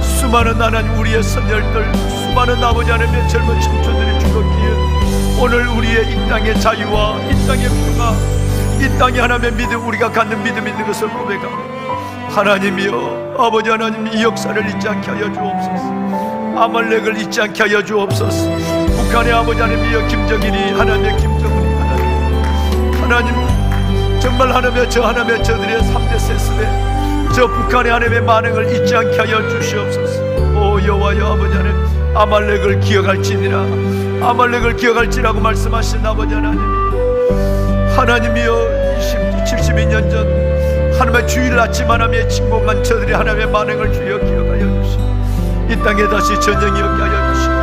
수많은 하나님 우리의 선열들, 수많은 아버지 하나님의 젊은 청춘들이 죽었기에 오늘 우리의 이 땅의 자유와 이 땅의 평화, 이 땅에 하나님의 믿음, 우리가 갖는 믿음이 있는 것을 고백합니다. 하나님이여 아버지 하나님, 이 역사를 잊지 않게 하여 주옵소서. 아말렉을 잊지 않게 하여 주옵소서. 북한의 아버지 하나님이여 김정일이, 하나님의 김정은이, 하나님 정말 하나님의 저들의 3대 세습에 저 북한의 하나님의 만행을 잊지 않게 하여 주시옵소서. 오 여호와여 아버지 하나님, 아말렉을 기억할지니라, 아말렉을 기억할지라고 말씀하신 아버지 하나님이여 72년 전 하나님의 주일 아침 하나님의 침공한 저들의 하나님의 만행을 주여 기억하여 주시고, 이 땅에 다시 전쟁이 없게 하여 주시고,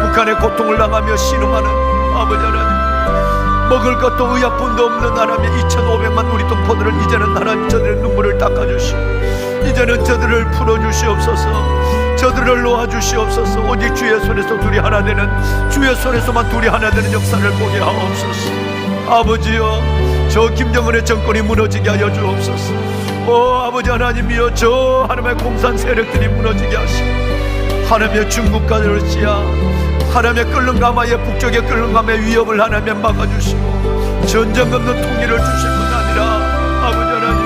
북한의 고통을 당하며 신음하는 아버지 하나님, 먹을 것도 의약품도 없는 하나님의 2,500만 우리 동포들을 이제는 하나님 저들의 눈물을 닦아주시고, 이제는 저들을 풀어주시옵소서. 저들을 놓아주시옵소서. 오직 주의 손에서 둘이 하나 되는, 주의 손에서만 둘이 하나 되는 역사를 보게 하옵소서. 아버지여 저 김정은의 정권이 무너지게 하여 주옵소서. 오 아버지 하나님이여 저 하나님의 공산 세력들이 무너지게 하시고, 하나님의 중국과 러시아, 하나님의 끓는 가마의 북쪽의 끓는 가마의 위협을 하나님의 막아주시고 전쟁 없는 통일을 주실 것 아니라 아버지 하나님,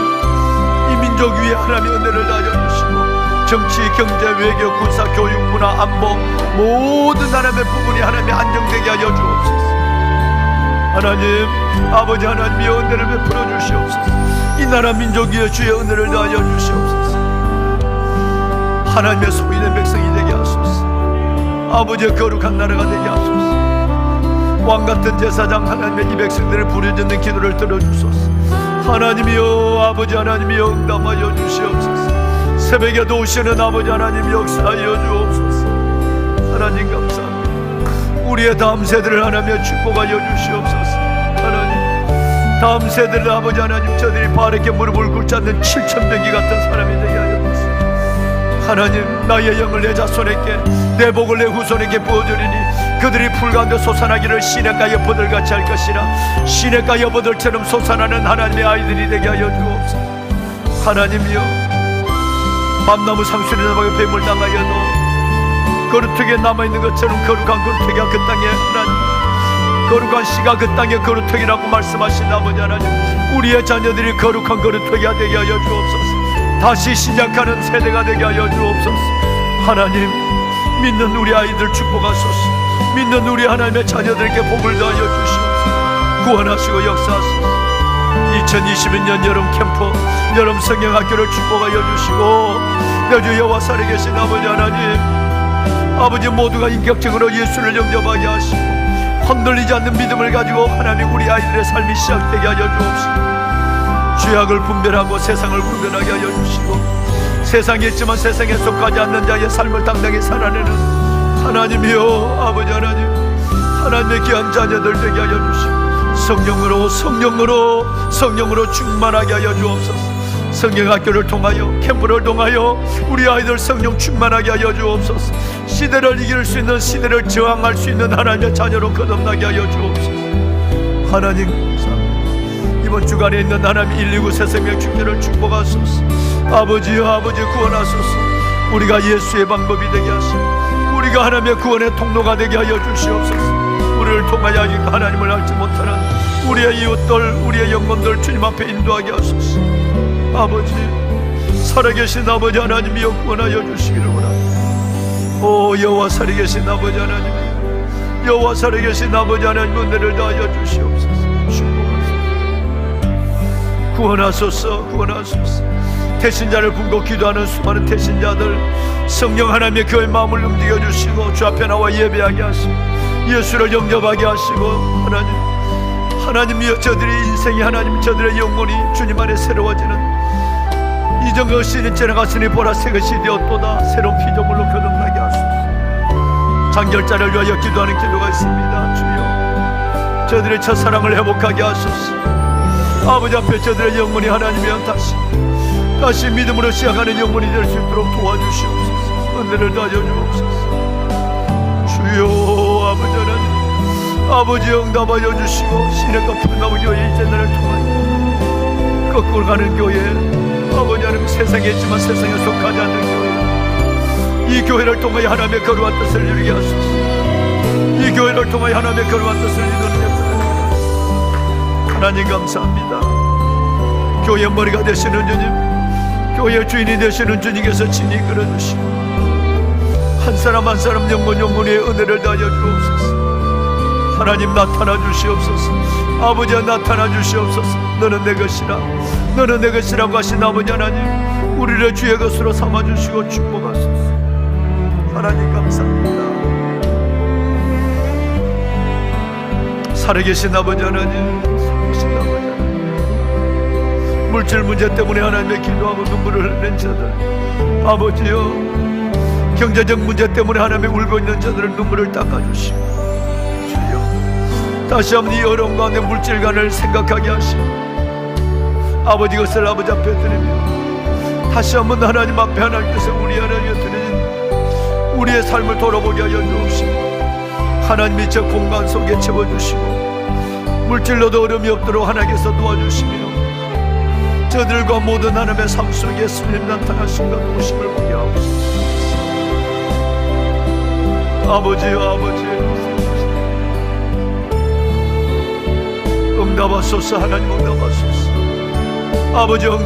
이 민족 위에 하나님의 은혜를 다하여 주시고 정치, 경제, 외교, 군사, 교육, 문화, 안보 모든 하나님의 부분이 하나님의 안정되게 하여 주옵소서. 하나님 아버지 하나님의 은혜를 베풀어 주시옵소서. 이 나라 민족 위에 주의 은혜를 다하여 주시옵소서. 하나님의 소유된 백성이 되게 하소서. 아버지의 거룩한 나라가 되게 하소서. 왕같은 제사장 하나님의 이 백성들을 부르짖는 기도를 들어주소서. 하나님이여 아버지 하나님이여 응답하여 주시옵소서. 새벽에도 오시는 아버지 하나님 역사하여 주옵소서. 하나님 감사합니다. 우리의 다음 세대를 하나님의 축복하여 주시옵소서. 하나님 다음 세대를 아버지 하나님 저들이 바르게 무릎을 꿇지 않는 7,000명기 같은 사람이 되게 하여 주옵소서. 하나님 나의 영을 내 자손에게, 내 복을 내 후손에게 부어주리니 그들이 풀 가운데 솟아나기를 시냇가 여포들같이 할 것이라. 시냇가 여포들처럼 솟아나는 하나님의 아이들이 되게 하여 주옵소서. 하나님이여 밤나무 상수리 나무에 뱀을 당하여도 거루터기에 남아있는 것처럼 거룩한 거루터기가 그 땅에, 하나님 거룩한 씨가 그 땅의 거루터기라고 말씀하신 아버지 하나님, 우리의 자녀들이 거룩한 거루터기가 되게 하여 주옵소서. 다시 시작하는 세대가 되게 하여 주옵소서. 하나님 믿는 우리 아이들 축복하소서. 믿는 우리 하나님의 자녀들에게 복을 더하여 주시옵소서. 구원하시고 역사하소서. 2021년 여름 캠프, 여름 성경학교를 축복하여 주시고, 여주 여호와 살에 계신 아버지 하나님, 아버지 모두가 인격적으로 예수를 영접하게 하시고 흔들리지 않는 믿음을 가지고 하나님 우리 아이들의 삶이 시작되게 하여 주옵시고, 죄악을 분별하고 세상을 구별하게 하여 주시고, 세상에 있지만 세상에 속하지 않는 자의 삶을 당당히 살아내는 하나님이여 아버지 하나님, 하나님의 귀한 자녀들 되게 하여 주시고, 성령으로 충만하게 하여 주옵소서. 성경학교를 통하여, 캠프를 통하여 우리 아이들 성령 충만하게 하여 주옵소서. 시대를 이길 수 있는, 시대를 저항할 수 있는 하나님의 자녀로 거듭나게 하여 주옵소서. 하나님 감사합니다. 이번 주간에 있는 하나님 129 새생명 축제를 축복하소서. 아버지여 아버지 구원하소서. 우리가 예수의 방법이 되게 하시고 우리가 하나님의 구원의 통로가 되게 하여 주시옵소서. 우리를 통하여 아직 하나님을 알지 못하는 우리의 이웃들, 우리의 영혼들 주님 앞에 인도하게 하소서. 아버지, 살아계신 아버지 하나님이여 구원하여 주시기를 원합니다. 오 여호와 살아계신 아버지 하나님, 여호와 살아계신 아버지 하나님, 은혜를 다하여 주시옵소서. 축복하소서. 구원하소서. 구원하소서. 태신자를 품고 기도하는 수많은 태신자들, 성령 하나님의 교회 마음을 움직여 주시고 주 앞에 나와 예배하게 하시고 예수를 영접하게 하시고, 하나님이여 저들의 인생이, 하나님 저들의 영혼이 주님 안에 새로워지는, 이전 것이 지나갔으니 보라 새 것이 되었도다, 새로운 피조물로 거듭나게 하소서. 장결자를 위하여 기도하는 기도가 있습니다. 주여 저들의 첫사랑을 회복하게 하소서. 아버지 앞에 저들의 영혼이 하나님이여 다시 믿음으로 시작하는 영혼이 될 수 있도록 도와주시옵소서. 은혜를 다하여 주옵소서. 주여 아버지 하나님, 아버지 응답하여 주시고 신의 거품 나무 교회 이제날을 통하여 거꾸로 가는 교회, 아버지 하나님 세상에 있지만 세상에 속하지 않는 교회, 이 교회를 통하여 하나님의 거룩한 뜻을 이루게 하소서. 이 교회를 통하여 하나님의 거룩한 뜻을 이루는 하나님 감사합니다. 교회 머리가 되시는 주님, 교회 주인이 되시는 주님께서 친히 이끌어주시고 한 사람 한 사람 영혼의 은혜를 다하여 주옵소서. 하나님 나타나 주시옵소서. 아버지야 나타나 주시옵소서. 너는 내 것이라, 너는 내 것이라고 하신 아버지 하나님, 우리를 주의 것으로 삼아주시고 축복하소서. 하나님 감사합니다. 살아계신 아버지 하나님, 살아계신 아버지 하나님, 물질 문제 때문에 하나님의 기도하고 눈물을 흘리는 자들, 아버지여 경제적 문제 때문에 하나님의 울고 있는 자들의 눈물을 닦아주시고, 주여 다시 한번 이 어려운 가운데 물질관을 생각하게 하시고 아버지 것을 아버지 앞에 드리며 다시 한번 하나님 앞에 하나님께서 우리 하나님께 드리는 우리의 삶을 돌아보게 하여 주옵시고, 하나님이 저 공간 속에 채워주시고 물질로도 어려움이 없도록 하나님께서 도와주시며 저들과 모든 하나님의 삶 속에 예수님 나타나신가 도우심을 보게 하옵소서. 아버지요 아버지 응답하소서. 하나님 응답하소서. 아버지